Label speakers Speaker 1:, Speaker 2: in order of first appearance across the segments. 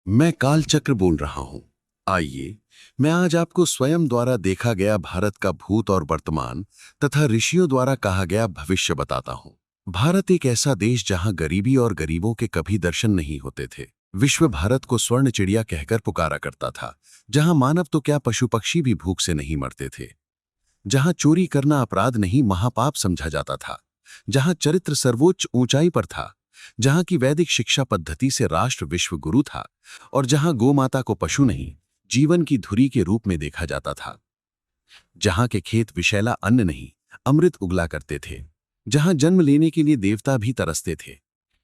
Speaker 1: मैं कालचक्र बोल रहा हूं। आइए, मैं आज आपको स्वयं द्वारा देखा गया भारत का भूत और वर्तमान तथा ऋषियों द्वारा कहा गया भविष्य बताता हूं। भारत एक ऐसा देश जहां गरीबी और गरीबों के कभी दर्शन नहीं होते थे। विश्व भारत को स्वर्ण चिड़िया कहकर पुकारा करता था, जहां मानव तो क्या पशु पक्षी भी भूख से नहीं मरते थे। जहां चोरी करना अपराध नहीं महापाप समझा जाता था। जहां चरित्र सर्वोच्च ऊंचाई पर था। जहां की वैदिक शिक्षा पद्धति से राष्ट्र विश्व गुरु था। और जहां गोमाता को पशु नहीं, जीवन की धुरी के रूप में देखा जाता था। जहां के खेत विषैला अन्न नहीं, अमृत उगला करते थे। जहां जन्म लेने के लिए देवता भी तरसते थे।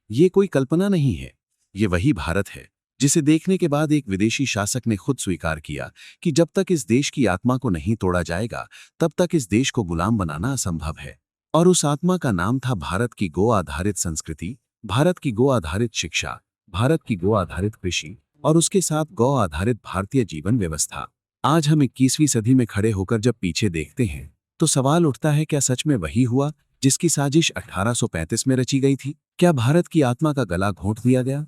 Speaker 1: ये कोई कल्पना नहीं है, ये वही भारत है जिसे देखने के बाद एक विदेशी शासक ने खुद स्वीकार किया कि जब तक इस देश की आत्मा को नहीं तोड़ा जाएगा, तब तक इस देश को गुलाम बनाना असंभव है। और उस आत्मा का नाम था भारत की गो आधारित संस्कृति, भारत की गो आधारित शिक्षा, भारत की गो आधारित कृषि और उसके साथ गौ आधारित भारतीय जीवन व्यवस्था। आज हम 21वीं सदी में खड़े होकर जब पीछे देखते हैं, तो सवाल उठता है, क्या सच में वही हुआ जिसकी साजिश 1835 में रची गई थी? क्या भारत की आत्मा का गला घोंट दिया गया?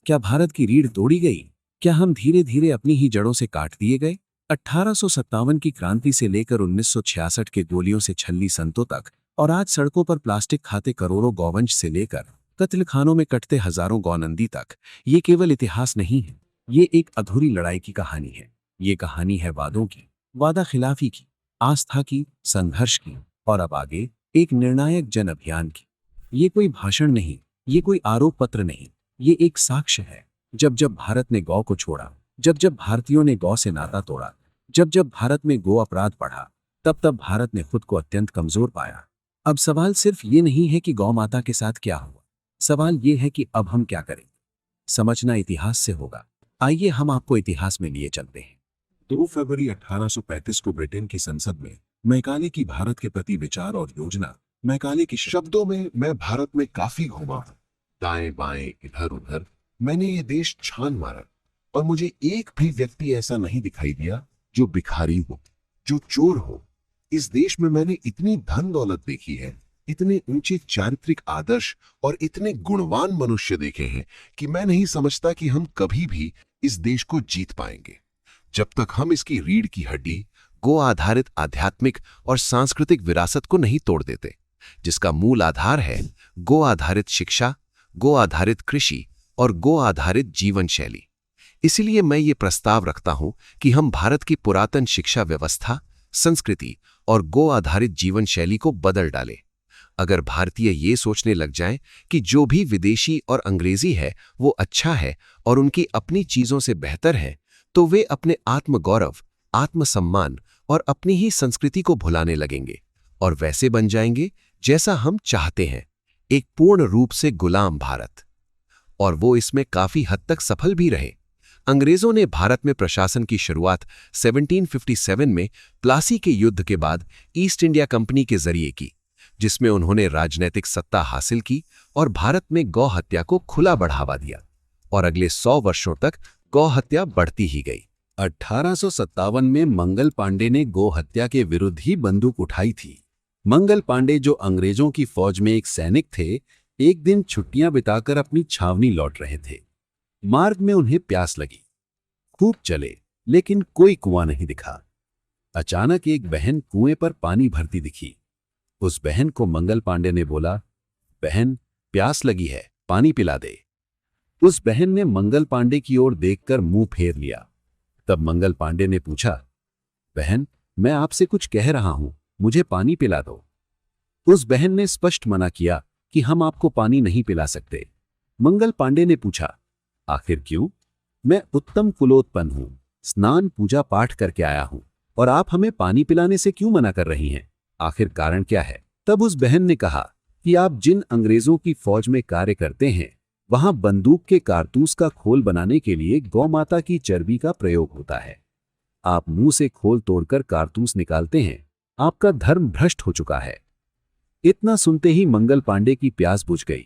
Speaker 1: क्या भारत की रीढ़ तोड़ी गई? क्या हम धीरे धीरे अपनी ही जड़ों से काट दिए गए? 1857 की क्रांति से लेकर 1966 के गोलियों से छल्ली संतों तक, और आज सड़कों पर प्लास्टिक खाते करोड़ों गौवंश से लेकर कत्लखानों में कटते हजारों गौनंदी तक, ये केवल इतिहास नहीं है, ये एक अधूरी लड़ाई की कहानी है। ये कहानी है वादों की, वादा खिलाफी की, आस्था की, संघर्ष की, और अब आगे एक निर्णायक जन अभियान की। ये कोई भाषण नहीं, ये कोई आरोप पत्र नहीं, ये एक साक्ष्य है। जब जब भारत ने गौ को छोड़ा, जब जब भारतीयों ने गौ से नाता तोड़ा, जब जब भारत में गो अपराध बढ़ा, तब तब भारत ने खुद को अत्यंत कमजोर पाया। अब सवाल सिर्फ ये नहीं है कि गौ माता के साथ क्या हुआ, सवाल ये है कि अब हम क्या करें। समझना इतिहास से होगा। आइए हम आपको इतिहास में लिए चलते हैं। 2 फरवरी 1835 को ब्रिटेन की संसद में मैकाले की भारत के प्रति विचार और योजना। मैकाले के शब्दों में, मैं भारत में काफी घूमा हूं, दाएं बाएं इधर उधर मैंने ये देश छान मारा, और मुझे एक भी व्यक्ति ऐसा नहीं दिखाई दिया जो भिखारी हो, जो चोर हो। इस देश में मैंने इतनी धन दौलत देखी है, इतने ऊंचे चारित्रिक आदर्श और इतने गुणवान मनुष्य देखे हैं कि मैं नहीं समझता कि हम कभी भी इस देश को जीत पाएंगे, जब तक हम इसकी रीढ़ की हड्डी, गो आधारित आध्यात्मिक और सांस्कृतिक विरासत को नहीं तोड़ देते, जिसका मूल आधार है गो आधारित शिक्षा, गो आधारित कृषि और गो आधारित जीवन शैली। इसलिए मैं ये प्रस्ताव रखता हूं कि हम भारत की पुरातन शिक्षा व्यवस्था, संस्कृति और गो आधारित जीवन शैली को बदल डालें। अगर भारतीय ये सोचने लग जाएं कि जो भी विदेशी और अंग्रेजी है वो अच्छा है और उनकी अपनी चीजों से बेहतर है, तो वे अपने आत्मगौरव, आत्मसम्मान और अपनी ही संस्कृति को भुलाने लगेंगे और वैसे बन जाएंगे जैसा हम चाहते हैं, एक पूर्ण रूप से गुलाम भारत। और वो इसमें काफी हद तक सफल भी रहे। अंग्रेजों ने भारत में प्रशासन की शुरुआत 1757 में प्लासी के युद्ध के बाद ईस्ट इंडिया कंपनी के जरिए की, जिसमें उन्होंने राजनैतिक सत्ता हासिल की और भारत में गौ हत्या को खुला बढ़ावा दिया, और अगले 100 वर्षों तक गौ हत्या बढ़ती ही गई। 1857 में मंगल पांडे ने गौ हत्या के विरुद्ध ही बंदूक उठाई थी। मंगल पांडे, जो अंग्रेजों की फौज में एक सैनिक थे, एक दिन छुट्टियां बिताकर अपनी छावनी लौट रहे थे। मार्ग में उन्हें प्यास लगी। खूब चले, लेकिन कोई कुआं नहीं दिखा। अचानक एक बहन कुएं पर पानी भरती दिखी। उस बहन को मंगल पांडे ने बोला, बहन, प्यास लगी है, पानी पिला दे। उस बहन ने मंगल पांडे की ओर देखकर मुंह फेर लिया। तब मंगल पांडे ने पूछा, बहन, मैं आपसे कुछ कह रहा हूं, मुझे पानी पिला दो। उस बहन ने स्पष्ट मना किया कि हम आपको पानी नहीं पिला सकते। मंगल पांडे ने पूछा, आखिर क्यों? मैं उत्तम कुलोत्पन्न हूं, स्नान पूजा पाठ करके आया हूं, और आप हमें पानी पिलाने से क्यों मना कर रही हैं? आखिर कारण क्या है? तब उस बहन ने कहा कि आप जिन अंग्रेजों की फौज में कार्य करते हैं, वहां बंदूक के कारतूस का खोल बनाने के लिए गौ माता की चर्बी का प्रयोग होता है। आप मुंह से खोल तोड़कर कारतूस निकालते हैं, आपका धर्म भ्रष्ट हो चुका है। इतना सुनते ही मंगल पांडे की प्यास बुझ गई।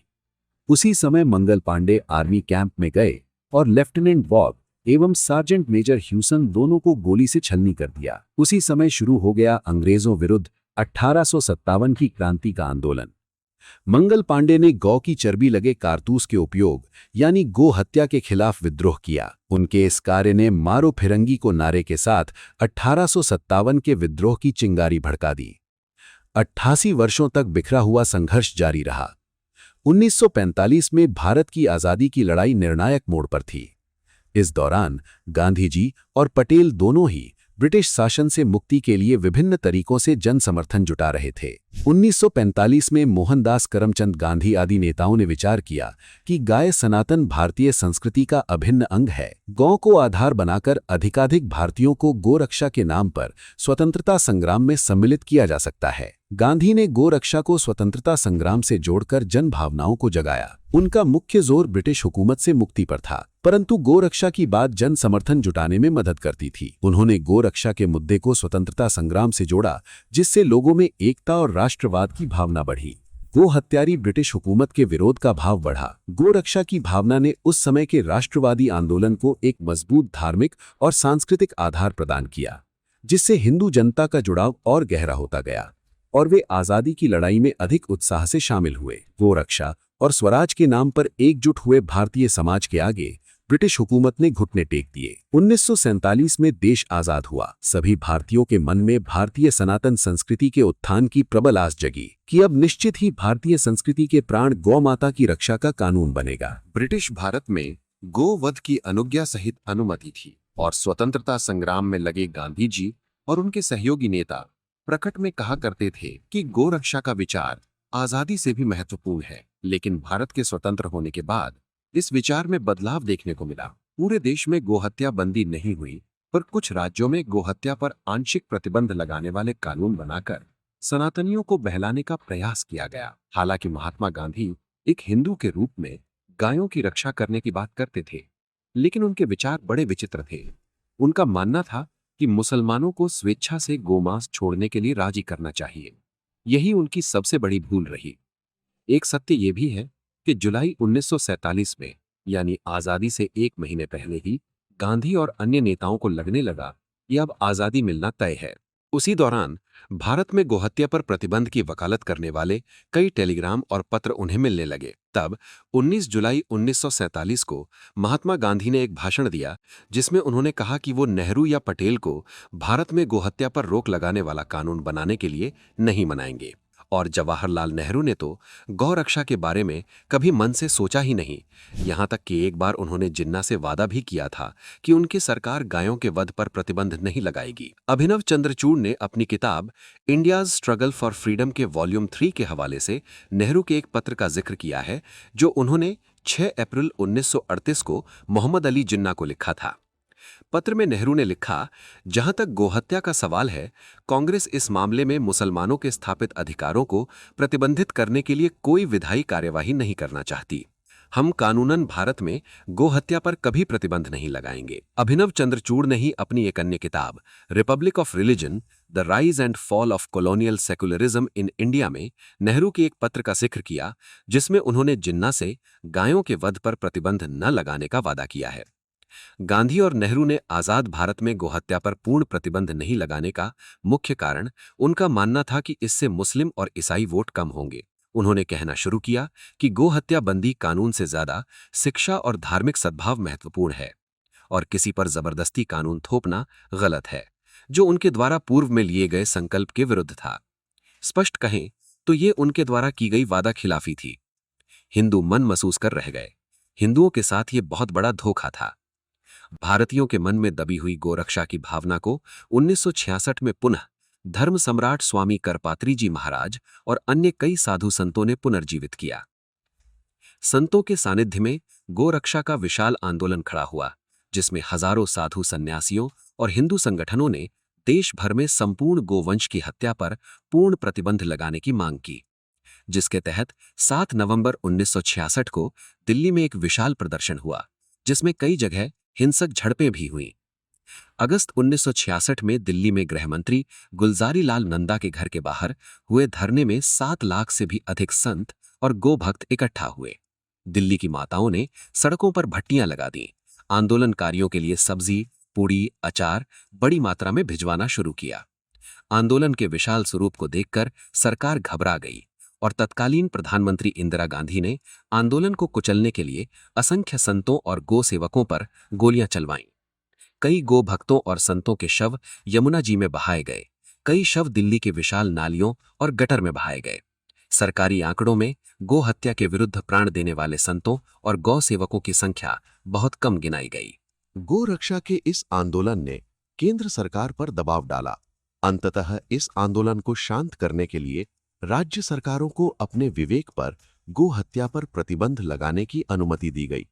Speaker 1: उसी समय मंगल पांडे आर्मी कैंप में गए और लेफ्टिनेंट बॉब एवं सार्जेंट मेजर ह्यूसन दोनों को गोली से छलनी कर दिया। उसी समय शुरू हो गया अंग्रेजों विरुद्ध 1857 की क्रांति का आंदोलन। मंगल पांडे ने गौ की चर्बी लगे कारतूस के उपयोग यानी गो हत्या के खिलाफ विद्रोह किया। उनके इस कार्य ने मारो फिरंगी को नारे के साथ 1857 के विद्रोह की चिंगारी भड़का दी। 88 वर्षों तक बिखरा हुआ संघर्ष जारी रहा। 1945 में भारत की आज़ादी की लड़ाई निर्णायक मोड़ पर थी। इस दौरान गांधी जी और पटेल दोनों ही ब्रिटिश शासन से मुक्ति के लिए विभिन्न तरीकों से जन समर्थन जुटा रहे थे। 1945 में मोहनदास करमचंद गांधी आदि नेताओं ने विचार किया कि गाय सनातन भारतीय संस्कृति का अभिन्न अंग है। गौ को आधार बनाकर अधिकाधिक भारतीयों को गोरक्षा के नाम पर स्वतंत्रता संग्राम में सम्मिलित किया जा सकता है। गांधी ने गोरक्षा को स्वतंत्रता संग्राम से जोड़कर जन भावनाओं को जगाया। उनका मुख्य जोर ब्रिटिश हुकूमत से मुक्ति पर था, परंतु गोरक्षा की बात जन समर्थन जुटाने में मदद करती थी। उन्होंने गोरक्षा के मुद्दे को स्वतंत्रता संग्राम से जोड़ा, जिससे लोगों में एकता और राष्ट्रवाद की भावना बढ़ी। गो हत्यारी ब्रिटिश हुकूमत के विरोध का भाव बढ़ा। गोरक्षा की भावना ने उस समय के राष्ट्रवादी आंदोलन को एक मजबूत धार्मिक और सांस्कृतिक आधार प्रदान किया, जिससे हिंदू जनता का जुड़ाव और गहरा होता गया और वे आज़ादी की लड़ाई में अधिक उत्साह से शामिल हुए। गोरक्षा और स्वराज के नाम पर एकजुट हुए भारतीय समाज के आगे ब्रिटिश हुकूमत ने घुटने टेक दिए। 1947 में देश आजाद हुआ। सभी भारतीयों के मन में भारतीय सनातन संस्कृति के उत्थान की प्रबल आस जगी कि अब निश्चित ही भारतीय संस्कृति के प्राण गौ माता की रक्षा का कानून बनेगा। ब्रिटिश भारत में गोवध की अनुज्ञा सहित अनुमति थी और स्वतंत्रता संग्राम में लगे गांधी जी और उनके सहयोगी नेता प्रकट में कहा करते थे कि गोरक्षा का विचार आजादी से भी महत्वपूर्ण है। लेकिन भारत के स्वतंत्र होने के बाद इस विचार में बदलाव देखने को मिला। पूरे देश में गोहत्या बंदी नहीं हुई, पर कुछ राज्यों में गोहत्या पर आंशिक प्रतिबंध लगाने वाले कानून बनाकर सनातनियों को बहलाने का प्रयास किया गया। हालांकि महात्मा गांधी एक हिंदू के रूप में गायों की रक्षा करने की बात करते थे, लेकिन उनके विचार बड़े विचित्र थे। उनका मानना था कि मुसलमानों को स्वेच्छा से गोमांस छोड़ने के लिए राजी करना चाहिए। यही उनकी सबसे बड़ी भूल रही। एक सत्य यह भी है कि जुलाई 1947 में, यानी आजादी से एक महीने पहले ही, गांधी और अन्य नेताओं को लगने लगा कि अब आजादी मिलना तय है। उसी दौरान भारत में गोहत्या पर प्रतिबंध की वकालत करने वाले कई टेलीग्राम और पत्र उन्हें मिलने लगे। तब 19 जुलाई 1947 को महात्मा गांधी ने एक भाषण दिया, जिसमें उन्होंने कहा कि वो नेहरू या पटेल को भारत में गोहत्या पर रोक लगाने वाला कानून बनाने के लिए नहीं मनाएंगे। और जवाहरलाल नेहरू ने तो गौ रक्षा के बारे में कभी मन से सोचा ही नहीं। यहाँ तक कि एक बार उन्होंने जिन्ना से वादा भी किया था कि उनकी सरकार गायों के वध पर प्रतिबंध नहीं लगाएगी। अभिनव चंद्रचूड़ ने अपनी किताब इंडियाज स्ट्रगल फॉर फ्रीडम के वॉल्यूम 3 के हवाले से नेहरू के एक पत्र का जिक्र किया है, जो उन्होंने 6 अप्रैल 1938 को मोहम्मद अली जिन्ना को लिखा था। पत्र में नेहरू ने लिखा, जहां तक गोहत्या का सवाल है, कांग्रेस इस मामले में मुसलमानों के स्थापित अधिकारों को प्रतिबंधित करने के लिए कोई विधायी कार्यवाही नहीं करना चाहती। हम कानूनन भारत में गोहत्या पर कभी प्रतिबंध नहीं लगाएंगे। अभिनव चंद्रचूड़ ने ही अपनी एक अन्य किताब Republic of religion, the rise and fall of colonial secularism in India में नेहरू के एक पत्र का जिक्र किया, जिसमें उन्होंने जिन्ना से गायों के वध पर प्रतिबंध न लगाने का वादा किया है। गांधी और नेहरू ने आजाद भारत में गोहत्या पर पूर्ण प्रतिबंध नहीं लगाने का मुख्य कारण उनका मानना था कि इससे मुस्लिम और ईसाई वोट कम होंगे। उन्होंने कहना शुरू किया कि गोहत्या बंदी कानून से ज्यादा शिक्षा और धार्मिक सद्भाव महत्वपूर्ण है और किसी पर जबरदस्ती कानून थोपना गलत है, जो उनके द्वारा पूर्व में लिए गए संकल्प के विरुद्ध था। स्पष्ट कहें तो ये उनके द्वारा की गई वादा खिलाफी थी। हिंदू मन महसूस कर रह गए। हिंदुओं के साथ ये बहुत बड़ा धोखा था। भारतीयों के मन में दबी हुई गोरक्षा की भावना को 1966 में पुनः धर्म सम्राट स्वामी करपात्री जी महाराज और अन्य कई साधु संतों ने पुनर्जीवित किया। संतों के सानिध्य में गोरक्षा का विशाल आंदोलन खड़ा हुआ, जिसमें हजारों साधु सन्यासियों और हिंदू संगठनों ने देश भर में संपूर्ण गोवंश की हत्या पर पूर्ण प्रतिबंध लगाने की मांग की, जिसके तहत 7 नवंबर 1966 को दिल्ली में एक विशाल प्रदर्शन हुआ, जिसमें कई जगह हिंसक झड़पें भी हुईं। अगस्त 1966 में दिल्ली में गृह मंत्री गुलजारी लाल नंदा के घर के बाहर हुए धरने में 7 लाख से भी अधिक संत और गोभक्त इकट्ठा हुए। दिल्ली की माताओं ने सड़कों पर भट्टियां लगा दी। आंदोलनकारियों के लिए सब्जी, पूड़ी, अचार बड़ी मात्रा में भिजवाना शुरू किया। आंदोलन के विशाल स्वरूप को देखकर सरकार घबरा गई
Speaker 2: और तत्कालीन प्रधानमंत्री इंदिरा गांधी ने आंदोलन को कुचलने के लिए असंख्य संतों और गो सेवकों पर गोलियां चलवाईं। कई गो भक्तों और संतों के शव यमुना जी में बहाए गए। कई शव दिल्ली के विशाल नालियों और गटर में बहाए गए। सरकारी आंकड़ों में गो हत्या के विरुद्ध प्राण देने वाले संतों और गौ सेवकों की संख्या बहुत कम गिनाई गई।
Speaker 1: गो रक्षा के इस आंदोलन ने केंद्र सरकार पर दबाव डाला। अंततः इस आंदोलन को शांत करने के लिए राज्य सरकारों को अपने विवेक पर गो हत्या पर प्रतिबंध लगाने की अनुमति दी गई।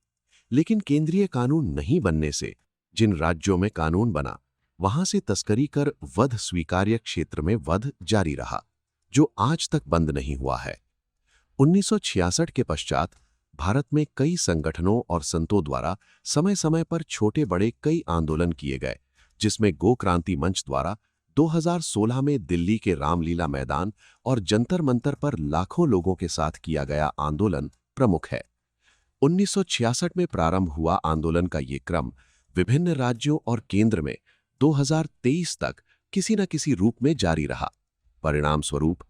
Speaker 1: लेकिन केंद्रीय कानून नहीं बनने से जिन राज्यों में कानून बना, वहां से तस्करी कर वध स्वीकार्य क्षेत्र में वध जारी रहा, जो आज तक बंद नहीं हुआ है। 1966 के पश्चात भारत में कई संगठनों और संतों द्वारा समय समय पर छोटे बड़े कई आंदोलन किए गए, जिसमें गो क्रांति मंच द्वारा 2016 में दिल्ली के रामलीला मैदान और जंतर मंतर पर लाखों लोगों के साथ किया गया आंदोलन प्रमुख है। 1966 में प्रारंभ हुआ आंदोलन का ये क्रम विभिन्न राज्यों और केंद्र में 2023 तक किसी न किसी रूप में जारी रहा। परिणाम स्वरूप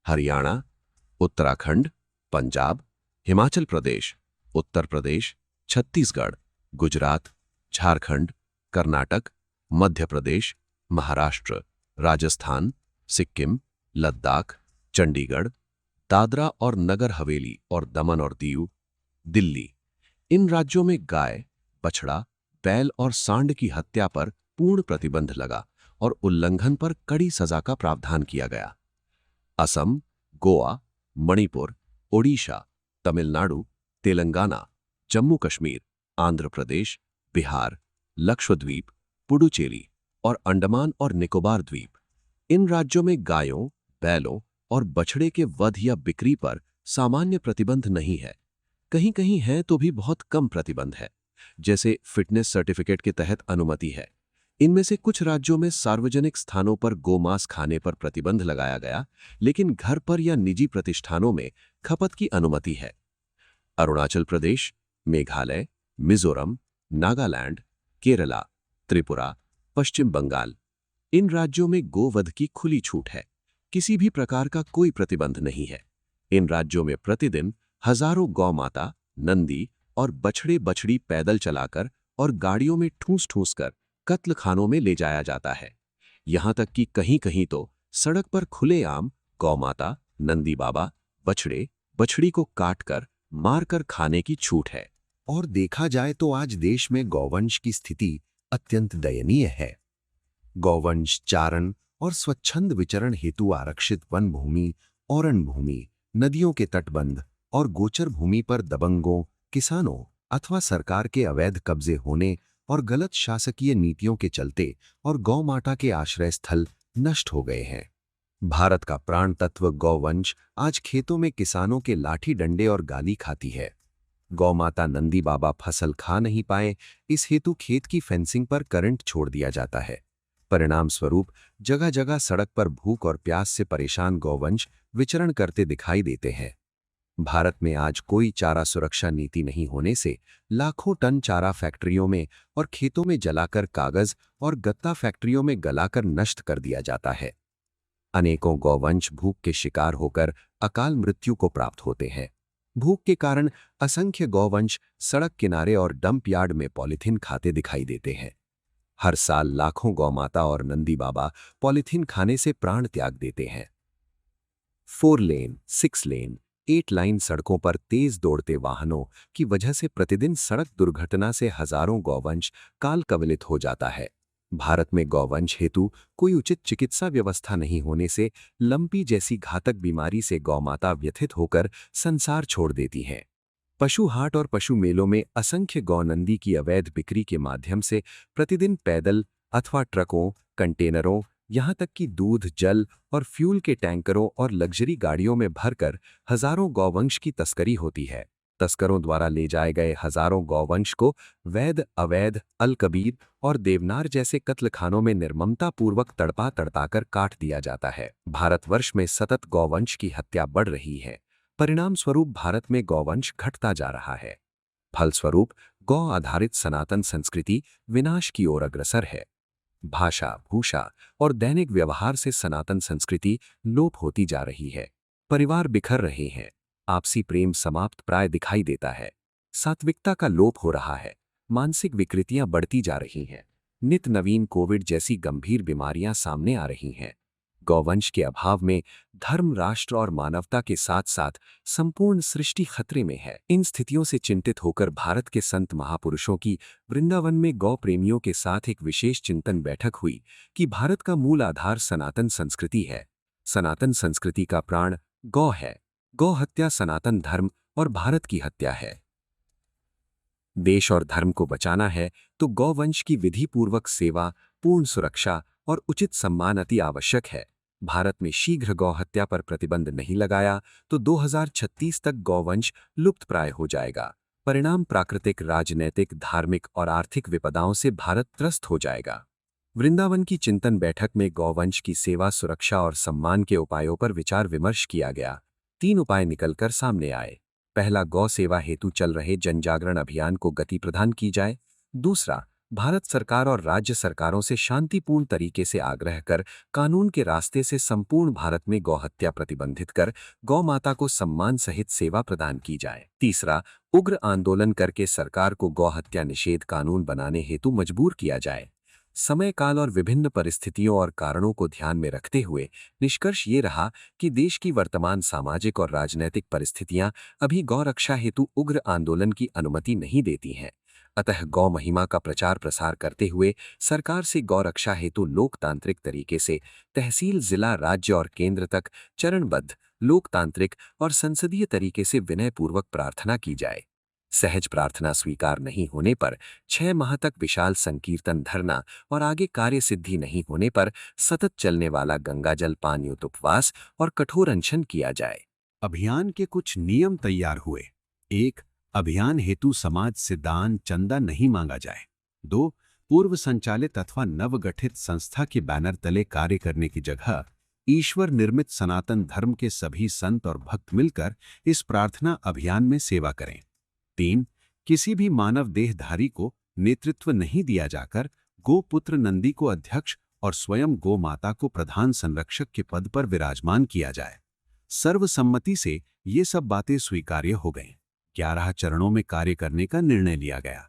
Speaker 1: हरियाणा, उत्तराखंड, पंजाब, हिमाचल प्रदेश, उत्तर प्रदेश, छत्तीसगढ़, गुजरात, झारखंड, कर्नाटक, मध्य प्रदेश, महाराष्ट्र, राजस्थान, सिक्किम, लद्दाख, चंडीगढ़, दादरा और नगर हवेली और दमन और दीव, दिल्ली, इन राज्यों में गाय, बछड़ा, बैल और सांड की हत्या पर पूर्ण प्रतिबंध लगा और उल्लंघन पर कड़ी सजा का प्रावधान किया गया। असम, गोवा, मणिपुर, ओडिशा, तमिलनाडु, तेलंगाना, जम्मू कश्मीर, आंध्र प्रदेश, बिहार, लक्षद्वीप, पुडुचेरी और अंडमान और निकोबार द्वीप, इन राज्यों में गायों, बैलों और बछड़े के वध या बिक्री पर सामान्य प्रतिबंध नहीं है। कहीं कहीं है तो भी बहुत कम प्रतिबंध है, जैसे फिटनेस सर्टिफिकेट के तहत अनुमति है। इनमें से कुछ राज्यों में सार्वजनिक स्थानों पर गोमांस खाने पर प्रतिबंध लगाया गया, लेकिन घर पर या निजी प्रतिष्ठानों में खपत की अनुमति है। अरुणाचल प्रदेश, मेघालय, मिजोरम, नागालैंड, केरला, त्रिपुरा, पश्चिम बंगाल, इन राज्यों में गोवध की खुली छूट है। किसी भी प्रकार का कोई प्रतिबंध नहीं है। इन राज्यों में प्रतिदिन हजारों गौ माता, नंदी और बछड़े बछड़ी पैदल चलाकर और गाड़ियों में ठूस ठूस कर कत्ल खानों में ले जाया जाता है। यहां तक कि कहीं कहीं तो सड़क पर खुलेआम गौ माता, नंदी बाबा, बछड़े बछड़ी को काटकर मारकर खाने की छूट है। और देखा जाए तो आज देश में गौवंश की स्थिति अत्यंत दयनीय है। गौवंश चारण और स्वच्छंद विचरण हेतु आरक्षित वन भूमि, औरण भूमि, नदियों के तटबंध और गोचर भूमि पर दबंगों, किसानों अथवा सरकार के अवैध कब्जे होने और गलत शासकीय नीतियों के चलते और गौ माता के आश्रय स्थल नष्ट हो गए हैं। भारत का प्राण तत्व गौवंश आज खेतों में किसानों के लाठी डंडे और गाली खाती है। गौ माता नंदी बाबा फसल खा नहीं पाए, इस हेतु खेत की फेंसिंग पर करंट छोड़ दिया जाता है। परिणाम स्वरूप जगह जगह सड़क पर भूख और प्यास से परेशान गौवंश विचरण करते दिखाई देते हैं। भारत में आज कोई चारा सुरक्षा नीति नहीं होने से लाखों टन चारा फैक्ट्रियों में और खेतों में जलाकर कागज और गत्ता फैक्ट्रियों में गलाकर नष्ट कर दिया जाता है। अनेकों गौवंश भूख के शिकार होकर अकाल मृत्यु को प्राप्त होते हैं। भूख के कारण असंख्य गौवंश सड़क किनारे और डंप यार्ड में पॉलीथीन खाते दिखाई देते हैं। हर साल लाखों गौमाता और नंदी बाबा पॉलीथीन खाने से प्राण त्याग देते हैं। 4 लेन, 6 लेन, 8 लाइन सड़कों पर तेज दौड़ते वाहनों की वजह से प्रतिदिन सड़क दुर्घटना से हजारों गौवंश काल कवलित हो जाता है। भारत में गौवंश हेतु कोई उचित चिकित्सा व्यवस्था नहीं होने से लंपी जैसी घातक बीमारी से गौमाता व्यथित होकर संसार छोड़ देती हैं। पशु हाट और पशु मेलों में असंख्य गौनंदी की अवैध बिक्री के माध्यम से प्रतिदिन पैदल अथवा ट्रकों, कंटेनरों, यहां तक कि दूध, जल और फ्यूल के टैंकरों और लग्जरी गाड़ियों में भरकर हजारों गौवंश की तस्करी होती है। तस्करों द्वारा ले जाए गए हजारों गौवंश को वैध, अवैध, अलकबीर और देवनार जैसे कत्लखानों में निर्ममतापूर्वक तड़पा तड़पाकर काट दिया जाता है। भारतवर्ष में सतत गौवंश की हत्या बढ़ रही है। परिणाम स्वरूप भारत में गौवंश घटता जा रहा है। फलस्वरूप गौ आधारित सनातन संस्कृति विनाश की ओर अग्रसर है। भाषा, भूषा और दैनिक व्यवहार से सनातन संस्कृति लोप होती जा रही है।
Speaker 2: परिवार बिखर रहे हैं, आपसी प्रेम समाप्त प्राय दिखाई देता है, सात्विकता का लोप हो रहा है, मानसिक विकृतियां बढ़ती जा रही हैं, नित नवीन कोविड जैसी गंभीर बीमारियां सामने आ रही हैं। गौवंश के अभाव में धर्म, राष्ट्र और मानवता के साथ साथ संपूर्ण सृष्टि खतरे में है। इन स्थितियों से चिंतित होकर भारत के संत महापुरुषों की वृंदावन में गौ प्रेमियों के साथ एक विशेष चिंतन बैठक हुई कि भारत का मूल आधार सनातन संस्कृति है। सनातन संस्कृति का प्राण गौ है। गौ हत्या सनातन धर्म और भारत की हत्या है। देश और धर्म को बचाना है तो गौवंश की विधिपूर्वक सेवा, पूर्ण सुरक्षा और उचित सम्मान अति आवश्यक है। भारत में शीघ्र गौ हत्या पर प्रतिबंध नहीं लगाया तो 2036 तक गौवंश लुप्तप्राय हो जाएगा। परिणाम प्राकृतिक, राजनैतिक, धार्मिक और आर्थिक विपदाओं से भारत त्रस्त हो जाएगा। वृंदावन की चिंतन बैठक में गौवंश की सेवा, सुरक्षा और सम्मान के उपायों पर विचार विमर्श किया गया। 3 उपाय निकलकर सामने आए। पहला, गौ सेवा हेतु चल रहे जनजागरण अभियान को गति प्रदान की जाए। दूसरा, भारत सरकार और राज्य सरकारों से शांतिपूर्ण तरीके से आग्रह कर कानून के रास्ते से संपूर्ण भारत में गौहत्या प्रतिबंधित कर गौ माता को सम्मान सहित सेवा प्रदान की जाए। तीसरा, उग्र आंदोलन करके सरकार को गौहत्या निषेध कानून बनाने हेतु मजबूर किया जाए। समय काल और विभिन्न परिस्थितियों और कारणों को ध्यान में रखते हुए निष्कर्ष ये रहा कि देश की वर्तमान सामाजिक और राजनैतिक परिस्थितियां अभी गौ रक्षा हेतु उग्र आंदोलन की अनुमति नहीं देती हैं। अतः गौ महिमा का प्रचार प्रसार करते हुए सरकार से गौ रक्षा हेतु लोकतांत्रिक तरीके से तहसील, जिला, राज्य और केंद्र तक चरणबद्ध, लोकतांत्रिक और संसदीय तरीके से विनयपूर्वक प्रार्थना की जाए। सहज प्रार्थना स्वीकार नहीं होने पर 6 माह तक विशाल संकीर्तन, धरना और आगे कार्य सिद्धि नहीं होने पर सतत चलने वाला गंगाजल पान युक्त उपवास और कठोर अनशन किया जाए।
Speaker 3: अभियान के कुछ नियम तैयार हुए। 1. अभियान हेतु समाज से दान, चंदा नहीं मांगा जाए। 2. पूर्व संचालित अथवा नवगठित संस्था के बैनर तले कार्य करने की जगह ईश्वर निर्मित सनातन धर्म के सभी संत और भक्त मिलकर इस प्रार्थना अभियान में सेवा करें। 3. किसी भी मानव देहधारी को नेतृत्व नहीं दिया जाकर गोपुत्र नंदी को अध्यक्ष और स्वयं गो माता को प्रधान संरक्षक के पद पर विराजमान किया जाए। सर्वसम्मति से ये सब बातें स्वीकार्य हो गईं। 11 चरणों में कार्य करने का निर्णय लिया गया।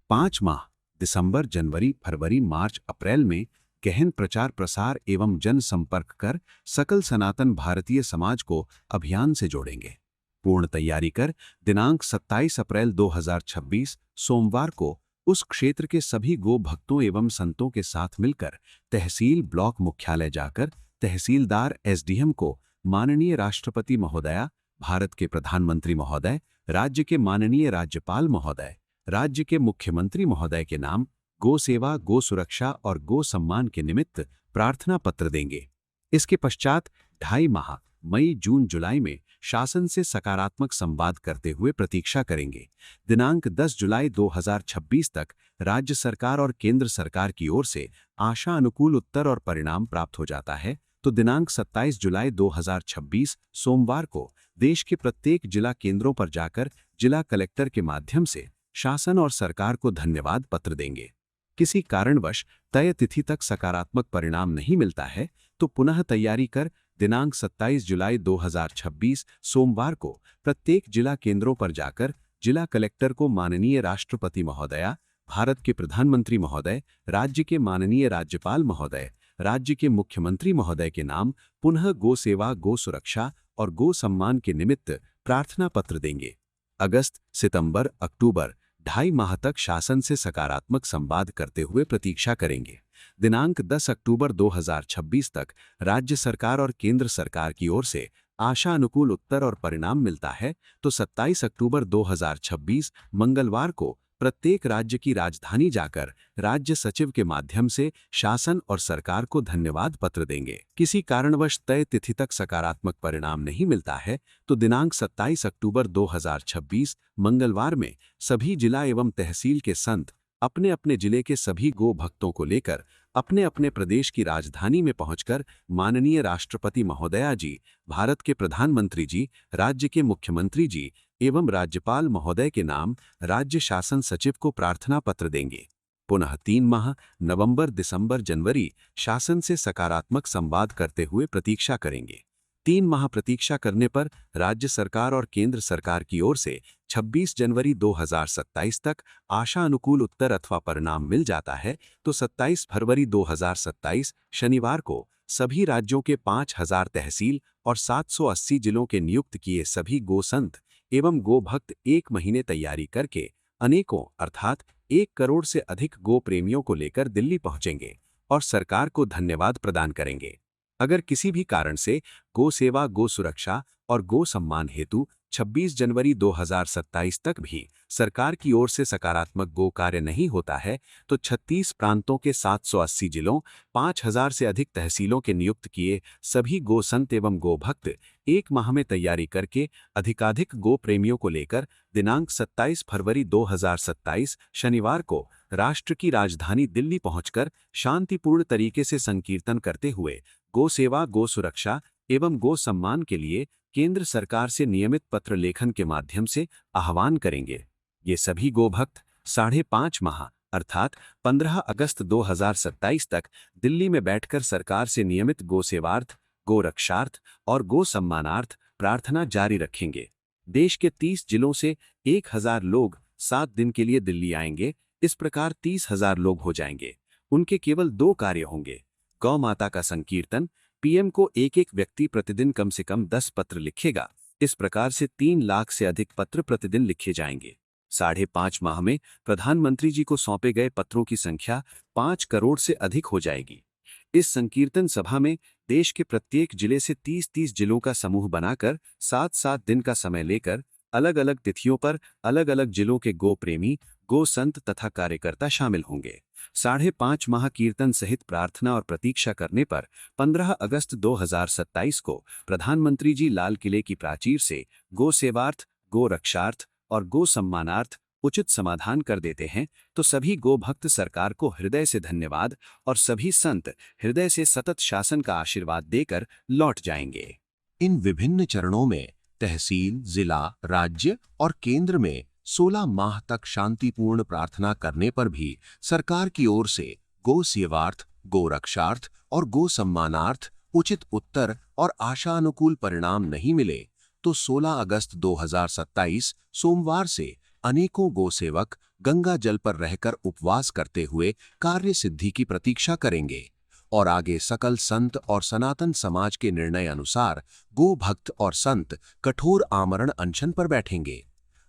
Speaker 3: 5 माह दिसंबर, जनवरी, फरवरी, मार्च, अप्रैल में गहन प्रचार प्रसार एवं जन संपर्क कर सकल सनातन भारतीय समाज को अभियान से जोड़ेंगे। पूर्ण तैयारी कर दिनांक 27 अप्रैल 2026 सोमवार को उस क्षेत्र के सभी गो भक्तों एवं संतों के साथ मिलकर तहसील, ब्लॉक मुख्यालय जाकर तहसीलदार, एसडीएम को माननीय राष्ट्रपति महोदया, भारत के प्रधानमंत्री महोदय, राज्य के माननीय राज्यपाल महोदय, राज्य के मुख्यमंत्री महोदय के नाम गो सेवा, गो सुरक्षा और गो सम्मान के निमित्त प्रार्थना पत्र देंगे। इसके पश्चात 2.5 माह मई, जून, जुलाई में शासन से सकारात्मक संवाद करते हुए प्रतीक्षा करेंगे। दिनांक 10 जुलाई 2026 तक राज्य सरकार और केंद्र सरकार की ओर से आशा अनुकूल उत्तर और परिणाम प्राप्त हो जाता है तो दिनांक 27 जुलाई 2026 सोमवार को देश के प्रत्येक जिला केंद्रों पर जाकर जिला कलेक्टर के माध्यम से शासन और सरकार को धन्यवाद पत्र देंगे। किसी कारणवश तय तिथि तक सकारात्मक परिणाम नहीं मिलता है तो पुनः तैयारी कर दिनांक 27 जुलाई 2026 सोमवार को प्रत्येक जिला केंद्रों पर जाकर जिला कलेक्टर को माननीय राष्ट्रपति महोदया, भारत के प्रधानमंत्री महोदय, राज्य के माननीय राज्यपाल महोदय, राज्य के मुख्यमंत्री महोदय के नाम पुनः गो सेवा, गो सुरक्षा और गो सम्मान के निमित्त प्रार्थना पत्र देंगे। अगस्त, सितंबर, अक्टूबर 2.5 माह तक शासन से सकारात्मक संवाद करते हुए प्रतीक्षा करेंगे। दिनांक 10 अक्टूबर 2026 तक राज्य सरकार और केंद्र सरकार की ओर से आशा अनुकूल उत्तर और परिणाम मिलता है तो 27 अक्टूबर 2026 मंगलवार को प्रत्येक राज्य की राजधानी जाकर राज्य सचिव के माध्यम से शासन और सरकार को धन्यवाद पत्र देंगे। किसी कारणवश तय तिथि तक सकारात्मक परिणाम नहीं मिलता है तो दिनांक 27 अक्टूबर 2026 मंगलवार में सभी जिला एवं तहसील के संत अपने अपने जिले के सभी गो भक्तों को लेकर अपने अपने प्रदेश की राजधानी में पहुंचकर माननीय राष्ट्रपति महोदया जी, भारत के प्रधानमंत्री जी, राज्य के मुख्यमंत्री जी एवं राज्यपाल महोदय के नाम राज्य शासन सचिव को प्रार्थना पत्र देंगे। पुनः 3 माह नवंबर, दिसंबर, जनवरी शासन से सकारात्मक संवाद करते हुए प्रतीक्षा करेंगे। 3 माह प्रतीक्षा करने पर राज्य सरकार और केंद्र सरकार की ओर से 26 जनवरी 2027 तक आशा अनुकूल उत्तर अथवा परिणाम मिल जाता है तो 27 फरवरी 2027 शनिवार को सभी राज्यों के 5000 तहसील और 780 जिलों के नियुक्त किए सभी गोसंत एवं गोभक्त 1 महीने तैयारी करके अनेकों अर्थात 1 करोड़ से अधिक गो प्रेमियों को लेकर दिल्ली पहुंचेंगे और सरकार को धन्यवाद प्रदान करेंगे। अगर किसी भी कारण से गो सेवा, गो सुरक्षा और गो सम्मान हेतु 26 जनवरी 2027 तक भी सरकार की ओर से सकारात्मक गो कार्य नहीं होता है तो 36 प्रांतों के 780 जिलों, 5000 से अधिक तहसीलों के नियुक्त किए सभी गो संत एवं गोभक्त 1 माह में तैयारी करके अधिकाधिक गो प्रेमियों को लेकर दिनांक 27 फरवरी 2027 शनिवार को राष्ट्र की राजधानी दिल्ली पहुंचकर शांतिपूर्ण तरीके से संकीर्तन करते हुए गो सेवा, गो सुरक्षा एवं गो सम्मान के लिए केंद्र सरकार से नियमित पत्र लेखन के माध्यम से आह्वान करेंगे। ये सभी गोभक्त 5.5 माह अर्थात 15 अगस्त 2027 तक दिल्ली में बैठकर सरकार से नियमित गो सेवार्थ, गो रक्षार्थ और गो सम्मानार्थ प्रार्थना जारी रखेंगे। देश के 30 जिलों से 1000 लोग 7 दिन के लिए दिल्ली आएंगे। इस प्रकार 30,000 लोग हो जाएंगे। उनके केवल 2 कार्य होंगे, गौ माता का संकीर्तन। पीएम को एक व्यक्ति प्रतिदिन कम से कम 10 पत्र लिखेगा। इस प्रकार से 3 लाख से अधिक पत्र प्रतिदिन लिखे जाएंगे। 5.5 माह में प्रधानमंत्री जी को सौंपे गए पत्रों की संख्या 5 करोड़ से अधिक हो जाएगी। इस संकीर्तन सभा में देश के प्रत्येक जिले से 30-30 जिलों का समूह बनाकर 7-7 दिन का समय लेकर अलग अलग तिथियों पर अलग अलग जिलों के गो प्रेमी, गो संत तथा कार्यकर्ता शामिल होंगे। 5.5 माह कीर्तन सहित प्रार्थना और प्रतीक्षा करने पर 15 अगस्त 2027 को प्रधानमंत्री जी लाल किले की प्राचीर से गो सेवार्थ, गो रक्षार्थ और गो सम्मानार्थ उचित समाधान कर देते हैं तो सभी गो भक्त सरकार को हृदय से धन्यवाद और सभी संत हृदय से सतत शासन का आशीर्वाद देकर लौट जाएंगे।
Speaker 1: इन विभिन्न चरणों में तहसील, जिला, राज्य और केंद्र में 16 माह तक शांतिपूर्ण प्रार्थना करने पर भी सरकार की ओर से गो सेवार्थ, गो रक्षार्थ और गो सम्मानार्थ उचित उत्तर और आशानुकूल परिणाम नहीं मिले तो 16 अगस्त 2027 सोमवार से अनेकों गो सेवक गंगा जल पर रहकर उपवास करते हुए कार्य सिद्धि की प्रतीक्षा करेंगे और आगे सकल संत और सनातन समाज के निर्णय अनुसार गो भक्त और संत कठोर आमरण अनशन पर बैठेंगे।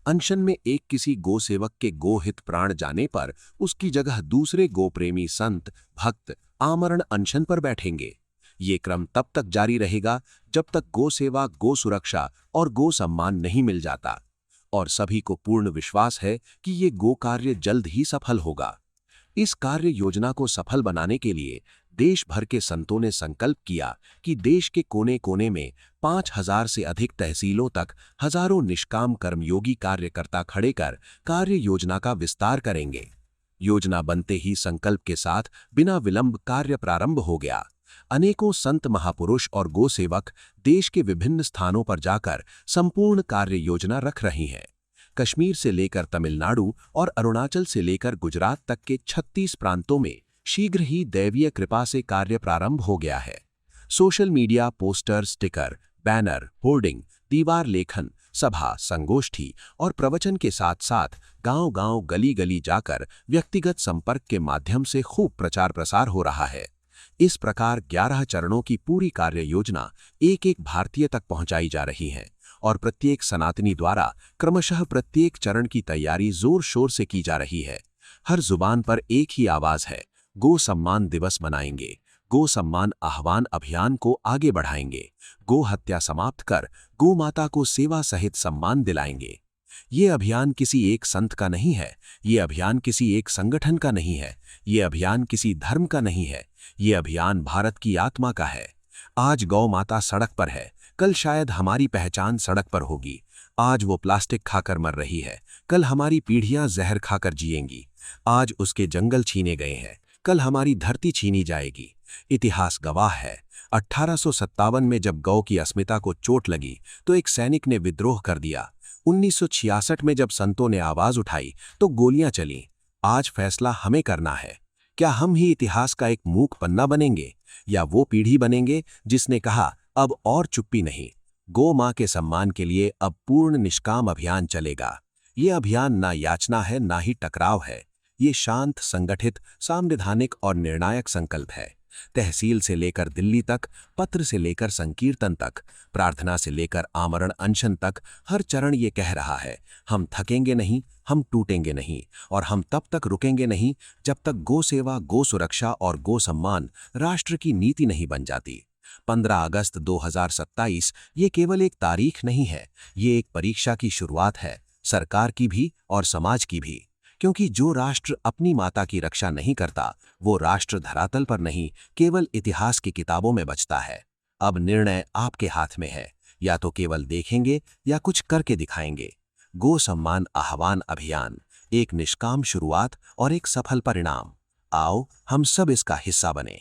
Speaker 1: अनशन में एक किसी गो सेवक के गोहित प्राण जाने पर उसकी जगह दूसरे गो प्रेमी संत भक्त आमरण अनशन पर बैठेंगे। ये क्रम तब तक जारी रहेगा जब तक गो सेवा, गो सुरक्षा और गो सम्मान नहीं मिल जाता और सभी को पूर्ण विश्वास है कि ये गो कार्य जल्द ही सफल होगा। इस कार्य योजना को सफल बनाने के लिए देश भर के संतों ने संकल्प किया कि देश के कोने कोने में 5000 से अधिक तहसीलों तक हजारों निष्काम कर्मयोगी कार्यकर्ता खड़े कर कार्य योजना का विस्तार करेंगे। योजना बनते ही संकल्प के साथ बिना विलंब कार्य प्रारंभ हो गया। अनेकों संत महापुरुष और गो सेवक देश के विभिन्न स्थानों पर जाकर संपूर्ण कार्य योजना रख रही हैं। कश्मीर से लेकर तमिलनाडु और अरुणाचल से लेकर गुजरात तक के 36 प्रांतों में शीघ्र ही दैवीय कृपा से कार्य प्रारंभ हो गया है। Social media, poster, sticker, banner, hoarding, दीवार लेखन, सभा, संगोष्ठी और प्रवचन के साथ साथ गांव-गांव, गली-गली जाकर व्यक्तिगत संपर्क के माध्यम से खूब प्रचार प्रसार हो रहा है। इस प्रकार 11 चरणों की पूरी कार्य योजना एक भारतीय तक पहुंचाई जा रही है और प्रत्येक सनातनी द्वारा क्रमशः प्रत्येक चरण की तैयारी जोर शोर से की जा रही है। हर जुबान पर एक ही आवाज है, गो सम्मान दिवस मनाएंगे, गो सम्मान आह्वान अभियान को आगे बढ़ाएंगे, गो हत्या समाप्त कर गो माता को सेवा सहित सम्मान दिलाएंगे। ये अभियान किसी एक संत का नहीं है, ये अभियान किसी एक संगठन का नहीं है, ये अभियान किसी धर्म का नहीं है, ये अभियान भारत की आत्मा का है। आज गौ माता सड़क पर है, कल शायद हमारी पहचान सड़क पर होगी। आज वो प्लास्टिक खाकर मर रही है, कल हमारी पीढ़ियां जहर खाकर जिएंगी। आज उसके जंगल छीने गए हैं, कल हमारी धरती छीनी जाएगी। इतिहास गवाह है, 1857 में जब गौ की अस्मिता को चोट लगी तो एक सैनिक ने विद्रोह कर दिया। 1966 में जब संतों ने आवाज उठाई तो गोलियां चलीं। आज फैसला हमें करना है, क्या हम ही इतिहास का एक मूक पन्ना बनेंगे या वो पीढ़ी बनेंगे जिसने कहा
Speaker 3: अब और चुप्पी नहीं, गौ मां के सम्मान के लिए अब पूर्ण निष्काम अभियान चलेगा। ये अभियान ना याचना है, ना ही टकराव है। ये शांत, संगठित, संवैधानिक और निर्णायक संकल्प है। तहसील से लेकर दिल्ली तक, पत्र से लेकर संकीर्तन तक, प्रार्थना से लेकर आमरण अनशन तक, हर चरण ये कह रहा है, हम थकेंगे नहीं, हम टूटेंगे नहीं, और हम तब तक रुकेंगे नहीं जब तक गो सेवा, गो सुरक्षा और गो सम्मान राष्ट्र की नीति नहीं बन जाती। 15 अगस्त 2027 ये केवल एक तारीख नहीं है, ये एक परीक्षा की शुरुआत है, सरकार की भी और समाज की भी। क्योंकि जो राष्ट्र अपनी माता की रक्षा नहीं करता, वो राष्ट्र धरातल पर नहीं, केवल इतिहास की किताबों में बचता है। अब निर्णय आपके हाथ में है, या तो केवल देखेंगे या कुछ करके दिखाएंगे। गो सम्मान आह्वान अभियान, एक निष्काम शुरुआत और एक सफल परिणाम। आओ हम सब इसका हिस्सा बने।